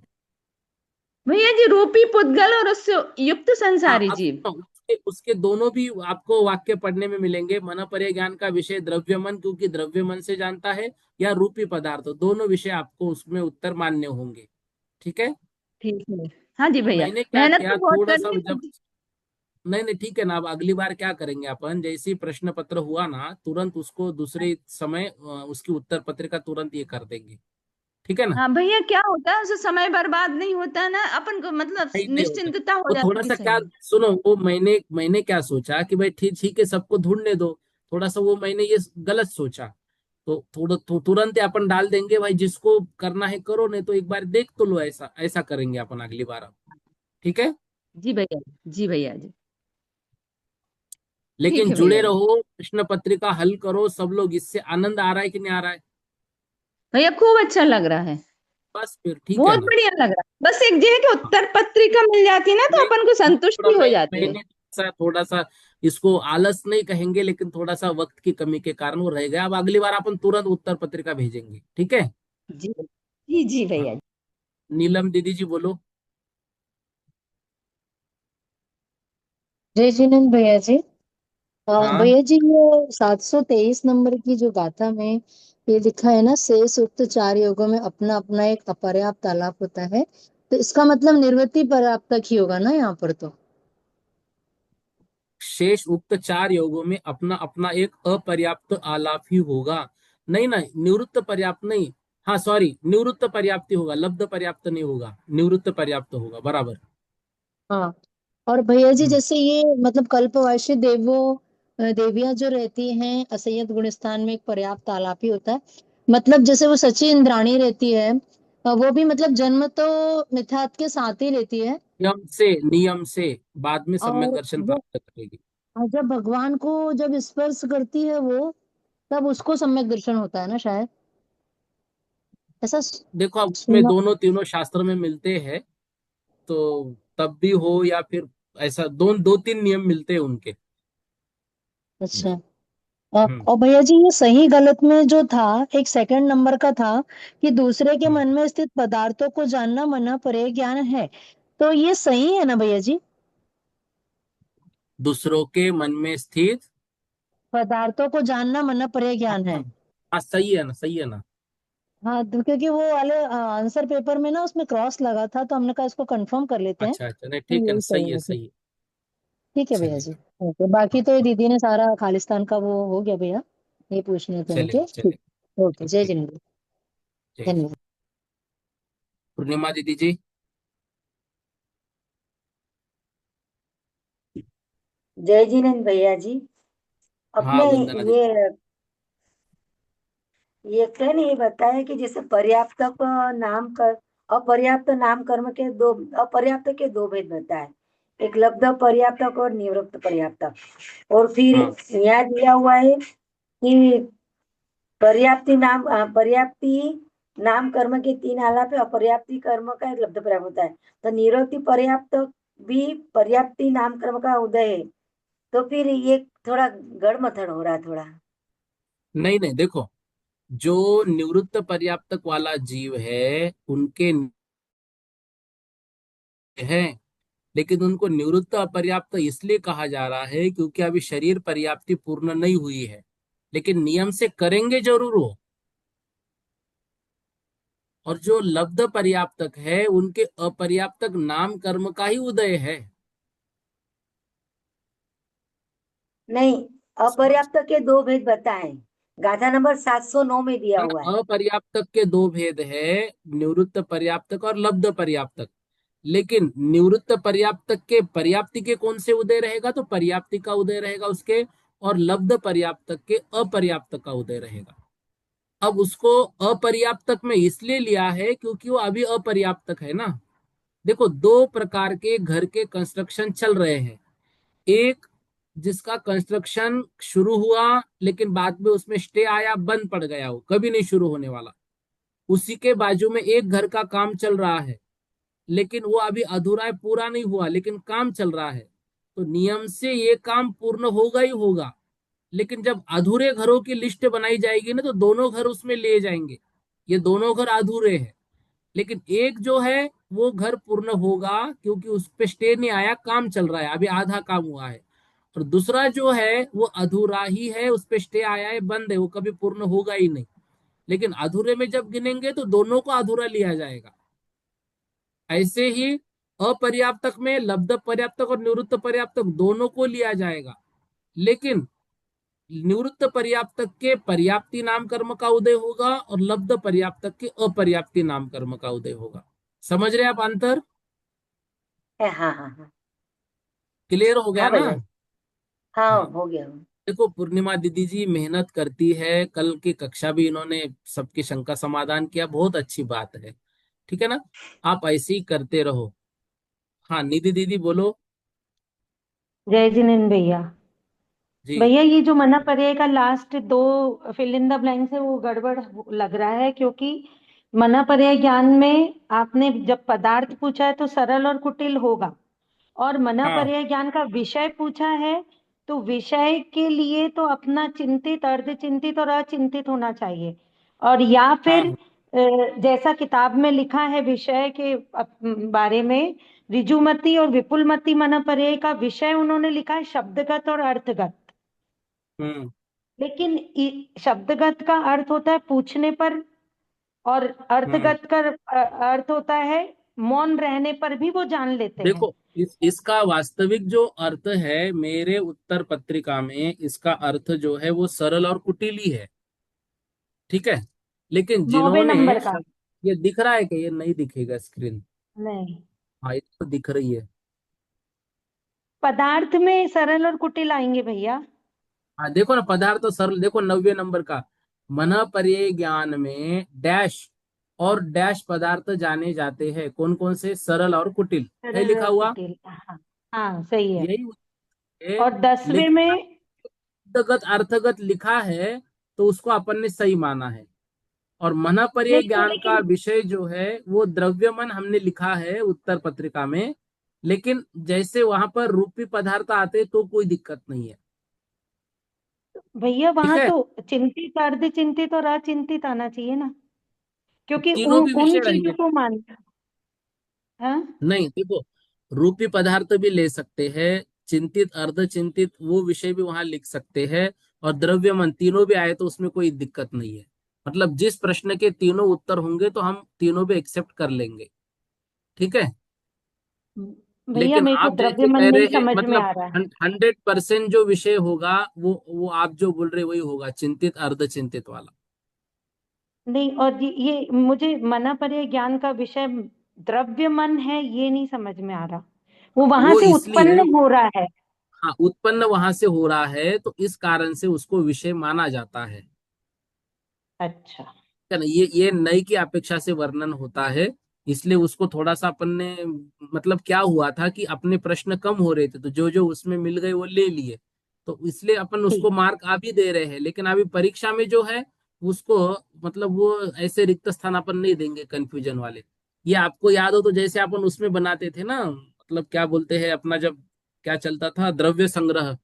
भैया जी, रूपी पुद्गल और उससे युक्त हाँ, संसारी अब जीव। सुनो, उसके दोनों भी आपको वाक्य पढ़ने में मिलेंगे। मन पर्य ज्ञान का विषय द्रव्यमन, क्योंकि द्रव्यमन से जानता है, या रूपी पदार्थ, दोनों विषय आपको उसमें उत्तर मान्य होंगे। ठीक है। ठीक है। हाँ जी तो भैया, मैंने क्या मेहनत किया तो बहुत थोड़ा सा करनी जब, पड़ती। नहीं नहीं ठीक है ना, अब अगली बार क्या करेंगे अपन, जैसे ही प्रश्न पत्र हुआ ना तुरंत उसको दूसरे समय उसकी उत्तर पत्रिका तुरंत ये कर देंगे। ठीक है ना। हाँ भैया, क्या होता है उससे समय बर्बाद नहीं होता है ना, अपन को मतलब नहीं नहीं होता। निश्चिंतता हो वो जाती थोड़ा है कि सा क्या, सही। सुनो, वो मैंने मैंने क्या सोचा कि भाई ठीक ठीक है, सबको ढूंढने दो। थोड़ा सा वो मैंने ये गलत सोचा। तो थोड़ा तुरंत ही अपन डाल देंगे भाई, जिसको करना है करो, नहीं तो एक बार देख तो लो, ऐसा ऐसा करेंगे अपन अगली बार अब। ठीक है। जी भैया। जी भैया जी। ठीक लेकिन है जुड़े भैया जी। रहो, प्रश्न पत्रिका हल करो सब लोग, इससे आनंद आ रहा है कि नहीं आ रहा है? भैया खूब अच्छा लग रहा है। बस फिर ठीक है बहुत ना। बढ़िया लग रहा है। बस एक ये है कि हाँ। उत्तर पत्रिका मिल जाती ना तो नहीं, अपन को थोड़ा संतुष्टि हो जाती है। मैंने थोड़ा सा इसको आलस नहीं कहेंगे, लेकिन थोड़ा सा वक्त की कमी के कारण वो रह गया। अब अगली बार अपन तुरंत उत्तर पत्रिका भेजेंगे, ठीक है। जी जी जी हाँ। भैया जी। नीलम दीदी जी बोलो। जय जिनेन्द्र भैया जी। हाँ। भैया जी, ये 723 नंबर की जो गाथा में ये लिखा है ना, शेष उक्त चार योगों में अपना अपना एक अपर्याप्त आलाप होता है, तो इसका मतलब निर्वृत्ति पर्याप्त ही होगा ना यहाँ पर तो। शेष उक्त चार योगों में अपना अपना एक अपर्याप्त आलाप ही होगा। नहीं ना, निवृत्त पर्याप्त नहीं। हाँ सॉरी, निवृत्त पर्याप्ति होगा, लब्ध पर्याप्त नहीं होगा, निवृत्त पर्याप्त होगा, बराबर। हाँ। और भैया जी, हम्म। जैसे ये मतलब कल्पवासी देवियां जो रहती हैं असंयत गुण स्थान में एक पर्याप्त आलाप ही होता है। मतलब जैसे वो सची इंद्राणी रहती है, वो भी मतलब जन्म तो मिथ्यात्व के साथ ही रहती है। नियम से बाद में सम्यक और दर्शन जब प्राप्त करेगी। और जब भगवान को जब स्पर्श करती है वो, तब उसको सम्यक दर्शन होता है ना शायद, ऐसा देखो, अब उसमें सुना। दोनों तीनों शास्त्र में मिलते हैं, तो तब भी हो या फिर ऐसा दो दो तीन नियम मिलते हैं उनके। हम्म। अच्छा। हम्म। और भैया जी, ये सही गलत में जो था, एक सेकंड नंबर का था कि दूसरे के हम्म। मन में स्थित पदार्थों को जानना मना परे ज्ञान है, तो ये सही है ना भैया जी? दूसरों के मन में स्थित। पदार्थों को जानना मना परे ज्ञान हाँ। है। हाँ, सही है ना, सही है ना। हाँ, तो क्योंकि वो वाले आंसर पेपर में ना उसमें क्रॉस लगा था, तो हमने कहा इसको कंफर्म कर लेते हैं, अच्छा अच्छा, नहीं तो ठीक है ना, यही सही सही है, है फिर। सही है। ठीक है भैया जी। चलेगा। ओके, बाकी हाँ तो ये हाँ। दीदी ने सारा खालिस्तान का वो हो गया भैया, ये पूछने थे चलेगा उनके। ठीक। चलेगा। ओके, जय ओके। जिनेन्द्र। जय। धन्यवाद। पूर्णिमा दीदी जी। जय जिनेन्द्र भैया जी। हाँ अपने वंदना दीदी। ये ये क्या नहीं बताया कि जैसे पर्याप्त को नाम कर अपर्याप्त नाम कर्म के दो, अपर्याप्त के दो भेद बताए। एक लब्ध पर्याप्तक और निवृत्त पर्याप्तक। और फिर हाँ। यहाँ दिया हुआ है कि पर्याप्ति नाम कर्म के तीन आलाप है, अपर्याप्ति कर्म का एक लब्ध पर्याप्त होता है। तो निवृत्ति पर्याप्त भी पर्याप्ति नाम कर्म का उदय है। तो फिर ये थोड़ा गड़मथड़ हो रहा है थोड़ा। नहीं नहीं, देखो, जो निवृत्त पर्याप्तक वाला जीव है उनके हैं, लेकिन उनको निवृत्त अपर्याप्त इसलिए कहा जा रहा है क्योंकि अभी शरीर पर्याप्ति पूर्ण नहीं हुई है। लेकिन नियम से करेंगे जरूर वो। और जो लब्ध पर्याप्तक है उनके अपर्याप्तक नाम कर्म का ही उदय है। नहीं, समझ। अपर्याप्त के दो भेद बताएं। गाथा नंबर 709 में दिया ना हुआ है। ना, अपर्याप्तक के दो भेद है, निवृत्त पर्याप्तक और लब्ध पर्याप्तक। लेकिन निवृत्त पर्याप्तक के पर्याप्ति के कौन से उदय रहेगा, तो पर्याप्ति का उदय रहेगा उसके। और लब्ध पर्याप्तक के अपर्याप्तक का उदय रहेगा। अब उसको अपर्याप्तक में इसलिए लिया है क्योंकि वो अभी अपर्याप्तक है ना। देखो, दो प्रकार के घर के कंस्ट्रक्शन चल रहे हैं। एक, जिसका कंस्ट्रक्शन शुरू हुआ लेकिन बाद में उसमें स्टे आया, बंद पड़ गया, वो कभी नहीं शुरू होने वाला। उसी के बाजू में एक घर का काम चल रहा है, लेकिन वो अभी अधूरा है, पूरा नहीं हुआ, लेकिन काम चल रहा है। तो नियम से ये काम पूर्ण होगा ही होगा। लेकिन जब अधूरे घरों की लिस्ट बनाई जाएगी ना, तो दोनों घर उसमें ले जाएंगे। ये दोनों घर अधूरे हैं। लेकिन एक जो है वो घर पूर्ण होगा, क्योंकि उस पे स्टे नहीं आया, काम चल रहा है, अभी आधा काम हुआ है। और दूसरा जो है वो अधूरा ही है, उस पे स्टे आया है, बंद है, वो कभी पूर्ण होगा ही नहीं। लेकिन अधूरे में जब गिनेंगे तो दोनों को अधूरा लिया जाएगा। ऐसे ही अपर्याप्तक में लब्ध पर्याप्तक और निवृत्त पर्याप्तक दोनों को लिया जाएगा। लेकिन निवृत्त पर्याप्तक के पर्याप्ति नाम कर्म का उदय होगा और लब्ध पर्याप्तक के अपर्याप्ति नाम कर्म का उदय होगा। समझ रहे आप अंतर? हाँ हाँ हाँ। क्लियर हो गया हाँ ना? भैया, हाँ हाँ, हो गया। देखो पूर्णिमा दीदी जी मेहनत करती है, कल की कक्षा भी इन्होंने सबकी शंका समाधान किया, बहुत अच्छी बात है। ठीक है ना, आप ऐसे ही करते रहो। हाँ निधि दीदी बोलो। जय जिनेन्द्र भैया। जी। भैया ये जो मना पर्याय का लास्ट दो फिल इन द ब्लैंक्स है वो गड़बड़ लग रहा है, क्योंकि मना पर्याय ज्ञान में आपने जब पदार्थ पूछा है तो सरल और कुटिल होगा, और मना हाँ पर्याय ज्ञान का विषय पूछा है तो विषय के लिए तो अपना चिंतित, अर्धचिंतित और अचिंतित होना चाहिए। और या हाँ फिर जैसा किताब में लिखा है विषय के बारे में, ऋजुमति और विपुलमति मना पर्याय का विषय उन्होंने लिखा है शब्दगत और अर्थगत। हम्म लेकिन शब्दगत का अर्थ होता है पूछने पर, और हम्म। अर्थगत का अर्थ होता है मौन रहने पर भी वो जान लेते हैं। देखो इसका वास्तविक जो अर्थ है मेरे उत्तर पत्रिका में, इसका अर्थ जो है वो सरल और कुटिल ही है। ठीक है, लेकिन 9वें जिन्होंने नंबर का। ये दिख रहा है कि ये नहीं दिखेगा स्क्रीन? नहीं, हाँ ये तो दिख रही है। पदार्थ में सरल और कुटिल आएंगे भैया। हाँ देखो ना, पदार्थ तो सरल, देखो 90 नंबर का, मन पर्याय ज्ञान में डैश और डैश पदार्थ जाने जाते हैं, कौन कौन से? सरल और कुटिल है सरल लिखा और हुआ, कुटिल, हाँ हाँ सही है। यही है। और 10वें लेकिन में, शब्दगत अर्थगत लिखा है तो उसको अपन ने सही माना है। और मन पर्याय नहीं तो ज्ञान का लेकिन विषय जो है वो द्रव्यमन हमने लिखा है उत्तर पत्रिका में, लेकिन जैसे वहां पर रूपी पदार्थ आते तो कोई दिक्कत नहीं है। भैया ठीक वहां है, तो चिंतित, अर्धचिंतित और अचिंतित आना चाहिए ना, क्योंकि तीनों भी उन विषय चीजों रहेंगे। को मान, हाँ। नहीं देखो, रूपी पदार्थ भी ले सकते हैं, चिंतित अर्धचिंतित वो विषय भी वहां लिख सकते हैं, और द्रव्यमन तीनों भी आए तो उसमें कोई दिक्कत नहीं है। मतलब जिस प्रश्न के तीनों उत्तर होंगे तो हम तीनों भी एक्सेप्ट कर लेंगे। ठीक है, भैया लेकिन मेरे को आप जैसे द्रव्यमान कह रहे नहीं हैं समझ में मतलब आ रहा है। 100% जो विषय होगा वो आप जो बोल रहे वही होगा, चिंतित अर्धचिंतित वाला। नहीं, और ये मुझे मना पर्याय ज्ञान का विषय द्रव्यमान है ये नहीं समझ में आ रहा, वो वहां वो से इसलिए, उत्पन्न हो रहा है। हाँ उत्पन्न वहां से हो रहा है तो इस कारण से उसको विषय माना जाता है। अच्छा। है ना, ये नई की अपेक्षा से वर्णन होता है, इसलिए उसको थोड़ा सा अपन ने, मतलब क्या हुआ था कि अपने प्रश्न कम हो रहे थे तो जो जो उसमें मिल गए वो ले लिए, तो इसलिए अपन उसको ठीक। मार्क आ भी दे रहे हैं, लेकिन अभी परीक्षा में जो है उसको, मतलब वो ऐसे रिक्त स्थान अपन नहीं देंगे कंफ्यूजन वाले। ये आपको याद हो तो जैसे अपन उसमें बनाते थे ना, मतलब क्या बोलते हैं अपना, जब क्या चलता था द्रव्य संग्रह,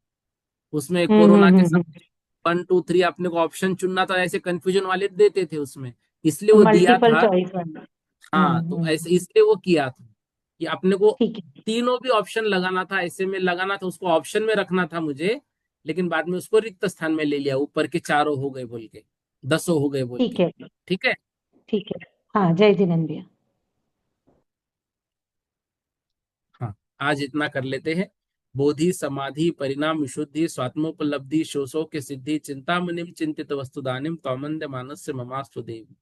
उसमें कोरोना के समय 1 2 3 अपने को ऑप्शन चुनना था, ऐसे कंफ्यूजन वाले देते थे उसमें, इसलिए वो दिया मल्टीपल था। चॉइस वाला। हाँ तो ऐसे हम्म। इसलिए वो किया था कि अपने को ठीक है। तीनों भी ऑप्शन लगाना था, ऐसे में लगाना था, उसको ऑप्शन में रखना था मुझे, लेकिन बाद में उसको रिक्त स्थान में ले लिया, ऊपर के चारों हो गए बोल के, 10 हो गए बोल ठीक के। है। ठीक है। ठीक है। हाँ जय जिनेन्द्र भैया। हाँ, आज इतना कर लेते हैं। बोधि समाधि परिणाम विशुद्धि स्वात्मोपलब्धि शोषो के सिद्धि चिंतामणिम चिंतित वस्तुदानिम तौमंद मानस्य ममास्तु देवी।